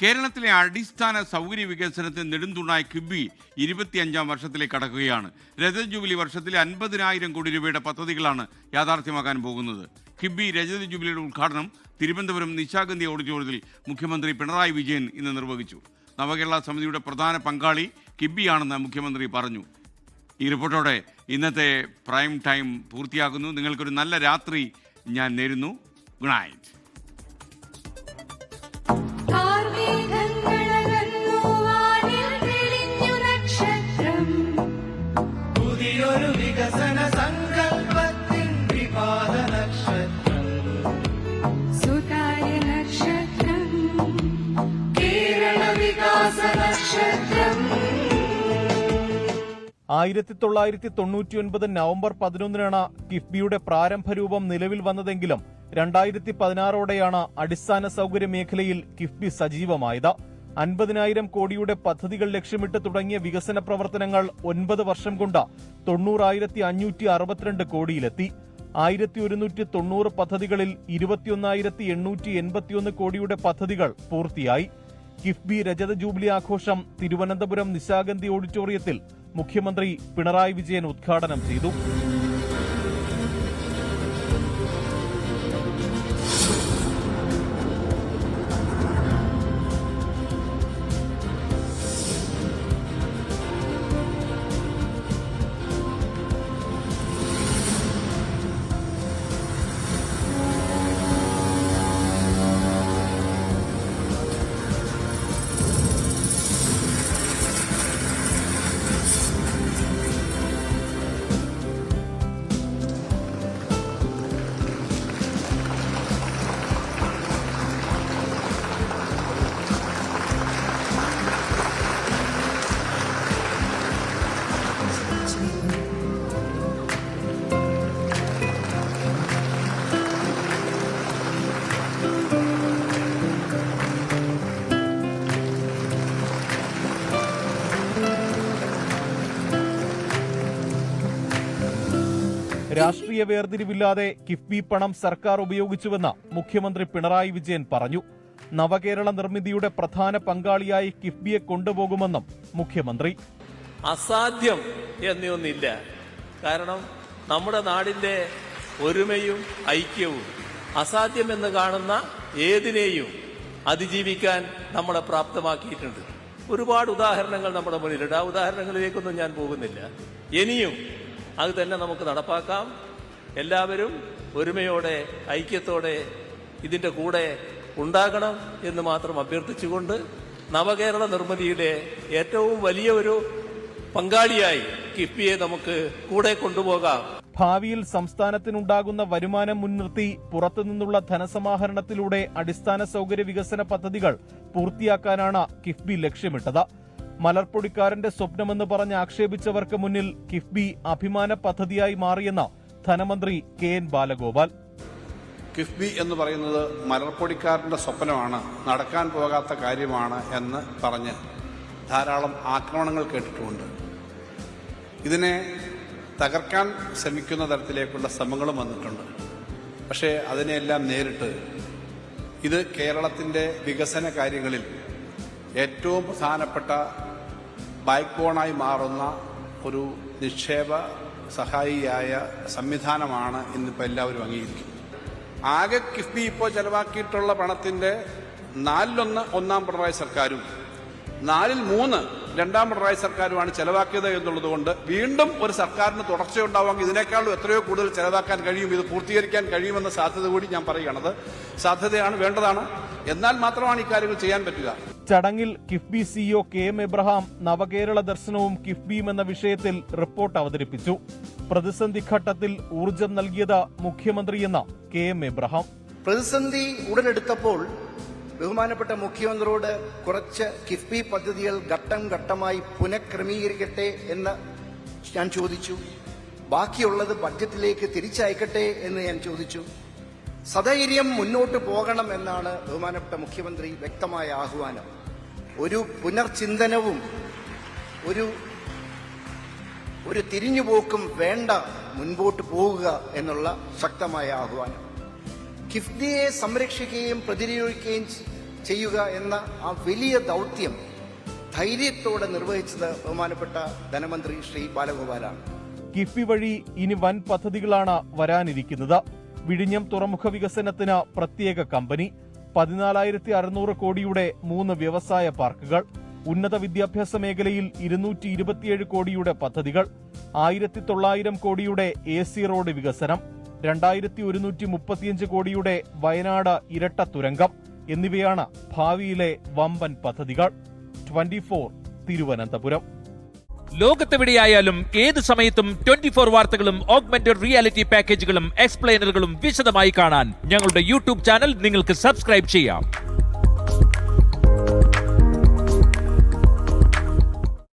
കേരളത്തിലെ അടിസ്ഥാന സൗകര്യ വികസനത്തിന് നെടുംതൂണായ കിഫ്ബി 25ാം വർഷത്തിലേക്ക് കടക്കുകയാണ്. രജത ജൂബിലി വർഷത്തിലെ 50,000 കോടി രൂപയുടെ പദ്ധതികളാണ് യാഥാർത്ഥ്യമാക്കാൻ പോകുന്നത്. കിഫ്ബി രജത ജൂബിലിയുടെ ഉദ്ഘാടനം തിരുവനന്തപുരം നിശാഗന്ധി ഓഡിറ്റോറിയത്തിൽ മുഖ്യമന്ത്രി പിണറായി വിജയൻ ഇന്ന് നിർവഹിച്ചു. നവകേരള സമിതിയുടെ പ്രധാന പങ്കാളി കിഫ്ബിയാണെന്ന് മുഖ്യമന്ത്രി പറഞ്ഞു. ഈ റിപ്പോർട്ടോടെ ഇന്നത്തെ പ്രൈം ടൈം പൂർത്തിയാക്കുന്നു. നിങ്ങൾക്കൊരു നല്ല രാത്രി ഞാൻ നേരുന്നു. Good night. പുതിയൊരു വികസന സങ്കല്പത്തിൻ വിവാദ നക്ഷത്രം, സുതാര്യ നക്ഷത്രം, കേരള വികാസ നക്ഷത്രം. 1999 നവംബർ 11-നാണ് കിഫ്ബിയുടെ പ്രാരംഭ രൂപം നിലവിൽ വന്നതെങ്കിലും 2016ഓടെയാണ് അടിസ്ഥാന സൗകര്യ മേഖലയിൽ കിഫ്ബി സജീവമായത്. 50,000 കോടിയുടെ പദ്ധതികൾ ലക്ഷ്യമിട്ട് തുടങ്ങിയ വികസന പ്രവർത്തനങ്ങൾ 9 വർഷം കൊണ്ട് 90,562 കോടിയിലെത്തി. 1,190 പദ്ധതികളിൽ 21,881 കോടിയുടെ പദ്ധതികൾ പൂർത്തിയായി. കിഫ്ബി രജത ജൂബിലി ആഘോഷം തിരുവനന്തപുരം നിശാഗന്ധി ഓഡിറ്റോറിയത്തിൽ മുഖ്യമന്ത്രി പിണറായി വിജയൻ ഉദ്ഘാടനം ചെയ്തു. രാഷ്ട്രീയ വേർതിരിവില്ലാതെ കിഫ്ബി പണം സർക്കാർ ഉപയോഗിച്ചുവെന്ന് മുഖ്യമന്ത്രി പിണറായി വിജയൻ പറഞ്ഞു. നവകേരള നിർമ്മിതിയുടെ പ്രധാന പങ്കാളിയായി കിഫ്ബിയെ കൊണ്ടുപോകുമെന്നും മുഖ്യമന്ത്രി. അസാധ്യം എന്നൊന്നില്ല. കാരണം നമ്മുടെ നാടിന്റെ ഒരുമയും ഐക്യവും അസാധ്യമെന്ന് കാണുന്ന ഏതിനെയും അതിജീവിക്കാൻ നമ്മളെ പ്രാപ്തമാക്കിയിട്ടുണ്ട്. ഒരുപാട് ഉദാഹരണങ്ങൾ നമ്മുടെ മുന്നിലുണ്ട്. ആ ഉദാഹരണങ്ങളിലേക്കൊന്നും ഞാൻ പോകുന്നില്ല. ഇനിയും അത് തന്നെ നമുക്ക് നടപ്പാക്കാം. എല്ലാവരും ഒരുമയോടെ ഐക്യത്തോടെ ഇതിന്റെ കൂടെ ഉണ്ടാകണം എന്ന് മാത്രം അഭ്യർത്ഥിച്ചുകൊണ്ട് നവകേരള നിർമ്മിതിയുടെ ഏറ്റവും വലിയ ഒരു പങ്കാളിയായി കിഫ്ബിയെ നമുക്ക് കൂടെ കൊണ്ടുപോകാം. ഭാവിയിൽ സംസ്ഥാനത്തിനുണ്ടാകുന്ന വരുമാനം മുൻനിർത്തി പുറത്തുനിന്നുള്ള ധനസമാഹരണത്തിലൂടെ അടിസ്ഥാന സൗകര്യ വികസന പദ്ധതികൾ പൂർത്തിയാക്കാനാണ് കിഫ്ബി ലക്ഷ്യമിട്ടത്. മലർപ്പൊടിക്കാരന്റെ സ്വപ്നമെന്ന് പറഞ്ഞ് ആക്ഷേപിച്ചവർക്ക് മുന്നിൽ കിഫ്ബി അഭിമാന പദ്ധതിയായി മാറിയെന്ന് ധനമന്ത്രി KN ബാലഗോപാൽ. കിഫ്ബി എന്ന് പറയുന്നത് മലർപ്പൊടിക്കാരന്റെ സ്വപ്നമാണ്, നടക്കാൻ പോകാത്ത കാര്യമാണ് എന്ന് പറഞ്ഞ് ധാരാളം ആക്രമണങ്ങൾ കേട്ടിട്ടുമുണ്ട്. ഇതിനെ തകർക്കാൻ ശ്രമിക്കുന്ന തരത്തിലേക്കുള്ള ശ്രമങ്ങളും വന്നിട്ടുണ്ട്. പക്ഷേ അതിനെല്ലാം നേരിട്ട് ഇത് കേരളത്തിൻ്റെ വികസന കാര്യങ്ങളിൽ ഏറ്റവും പ്രധാനപ്പെട്ട ബാക്ക് ബോണായി മാറുന്ന ഒരു നിക്ഷേപ സഹായിയായ സംവിധാനമാണ് ഇന്നിപ്പോൾ എല്ലാവരും അംഗീകരിക്കുന്നത്. ആകെ കിഫ്ബി ഇപ്പോൾ ചെലവാക്കിയിട്ടുള്ള പണത്തിൻ്റെ 4/1 ഒന്നാം പിണറായി സർക്കാരും 4/3 രണ്ടാം പിണറായി സർക്കാരുമാണ് ചെലവാക്കിയത് എന്നുള്ളത് കൊണ്ട് വീണ്ടും ഒരു സർക്കാരിന് തുടർച്ചയുണ്ടാവുമെങ്കിൽ ഇതിനേക്കാളും എത്രയോ കൂടുതൽ ചെലവാക്കാൻ കഴിയും, ഇത് പൂർത്തീകരിക്കാൻ കഴിയുമെന്ന സാധ്യത കൂടി ഞാൻ പറയുകയാണത്. സാധ്യതയാണ്, വേണ്ടതാണ്. എന്നാൽ മാത്രമാണ് ഇക്കാര്യങ്ങൾ ചെയ്യാൻ പറ്റുക. ചടങ്ങിൽ കിഫ്ബി CEO KM എബ്രഹാം നവകേരള ദർശനവും കിഫ്ബിയും എന്ന വിഷയത്തിൽ റിപ്പോർട്ട് അവതരിപ്പിച്ചു. പ്രതിസന്ധി ഘട്ടത്തിൽ ഊർജം നൽകിയത് മുഖ്യമന്ത്രിയെന്ന് KM എബ്രഹാം. പ്രതിസന്ധി ഉടലെടുത്തപ്പോൾ ബഹുമാനപ്പെട്ട മുഖ്യമന്ത്രിയോട് കുറച്ച് കിഫ്ബി പദ്ധതികൾ ഘട്ടം ഘട്ടമായി പുനഃക്രമീകരിക്കട്ടെ എന്ന് ഞാൻ ചോദിച്ചു. ബാക്കിയുള്ളത് ബഡ്ജറ്റിലേക്ക് തിരിച്ചയക്കട്ടെ എന്ന് ഞാൻ ചോദിച്ചു. സധൈര്യം മുന്നോട്ട് പോകണം എന്നാണ് ബഹുമാനപ്പെട്ട മുഖ്യമന്ത്രി വ്യക്തമായ ആഹ്വാനം. ഒരു പുനർചിന്തനവും ഒരു തിരിഞ്ഞുപോക്കും വേണ്ട, മുൻപോട്ട് പോകുക എന്നുള്ള ശക്തമായ ആഹ്വാനം. കിഫ്ബിയെ സംരക്ഷിക്കുകയും പ്രതിരോധിക്കുകയും ചെയ്യുക എന്ന ആ വലിയ ദൗത്യം ധൈര്യത്തോടെ നിർവഹിച്ചത് ബഹുമാനപ്പെട്ട ധനമന്ത്രി ശ്രീ ബാലഗോപാലാണ്. കിഫ്ബി വഴി ഇനി വൻ പദ്ധതികളാണ് വരാനിരിക്കുന്നത്. വിഴിഞ്ഞം തുറമുഖ വികസനത്തിന് പ്രത്യേക കമ്പനി, 14,600 കോടിയുടെ 3 വ്യവസായ പാർക്കുകൾ, ഉന്നത വിദ്യാഭ്യാസ മേഖലയിൽ 227 കോടിയുടെ പദ്ധതികൾ, 1,900 കോടിയുടെ AC റോഡ് വികസനം, 2,135 കോടിയുടെ വയനാട് ഇരട്ട തുരങ്കം എന്നിവയാണ് ഭാവിയിലെ വമ്പൻ പദ്ധതികൾ. 24 തിരുവനന്തപുരം. ലോകത്തെവിടെയായാലും ഏത് സമയത്തും 24 വാർത്തകളും ഓഗ്മെന്റഡ് റിയാലിറ്റി പാക്കേജുകളും എക്സ്പ്ലെയിനറുകളും വിശദമായി കാണാൻ ഞങ്ങളുടെ യൂട്യൂബ് ചാനൽ നിങ്ങൾക്ക് സബ്സ്ക്രൈബ് ചെയ്യാം.